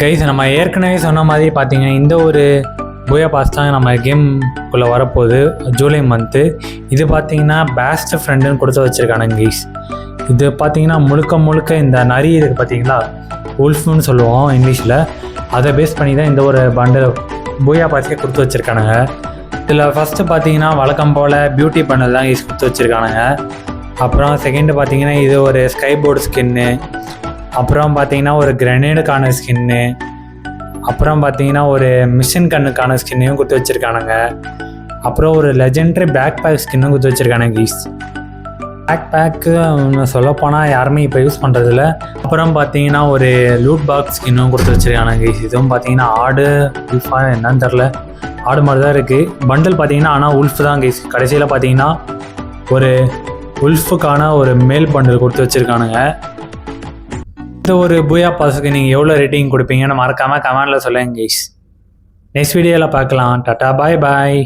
Guys நம்ம ஏற்கனவே சொன்ன மாதிரி பார்த்தீங்கன்னா இந்த ஒரு பூயா பாஸ் தான் நம்ம கேம்குள்ளே வரப்போகுது ஜூலை மந்த்து. இது பார்த்தீங்கன்னா பெஸ்ட் ஃப்ரெண்டுன்னு கொடுத்து வச்சுருக்கானுங்க கைஸ். இது பார்த்தீங்கன்னா முழுக்க இந்த நரி இருக்குது பார்த்தீங்களா, உல்ஃப்னு சொல்லுவோம் இங்கிலீஷில். அதை பேஸ் பண்ணி தான் இந்த ஒரு பண்டில் பூயா பாஸே கொடுத்து வச்சுருக்கானுங்க. இதில் ஃபஸ்ட்டு பார்த்தீங்கன்னா வழக்கம் போல் பியூட்டி பண்டல் தான் கைஸ் கொடுத்து வச்சுருக்கானுங்க. அப்புறம் செகண்டு பார்த்தீங்கன்னா இது ஒரு ஸ்கை போர்டு ஸ்கின்னு, அப்புறம் பார்த்தீங்கன்னா ஒரு கிரனேடுக்கான ஸ்கின்னு, அப்புறம் பார்த்தீங்கன்னா ஒரு மிஷின் கண்ணுக்கான ஸ்கின்னையும் கொடுத்து வச்சுருக்கானுங்க. அப்புறம் ஒரு லெஜெண்டரி பேக் பேக் ஸ்கின்னும் கொடுத்து வச்சுருக்கானுங்க கீஸ். பேக் பேக்கு சொல்லப்போனால் யாருமே இப்போ யூஸ் பண்ணுறதில்ல. அப்புறம் பார்த்தீங்கன்னா ஒரு லூட் பாக்ஸ் ஸ்கின்னும் கொடுத்து வச்சுருக்கானுங்க கீஸ். இதுவும் பார்த்தீங்கன்னா ஆடு உல்ஃபாக என்னன்னு தெரில, ஆடு மாதிரி தான் இருக்குது பண்டில் பார்த்தீங்கன்னா. ஆனால் உல்ஃப் தான் கீஸ். கடைசியில் பார்த்தீங்கன்னா ஒரு உல்ஃபுக்கான ஒரு மேல் பண்டில் கொடுத்து வச்சுருக்கானுங்க. இந்த ஒரு பூயா பாஸுக்கு நீங்கள் எவ்வளோ ரேட்டிங் கொடுப்பீங்கன்னு மறக்காமல் கமெண்டில் சொல்லுங்கள் கைஸ். நெக்ஸ்ட் வீடியோவில் பார்க்கலாம். டாட்டா பாய் பாய்.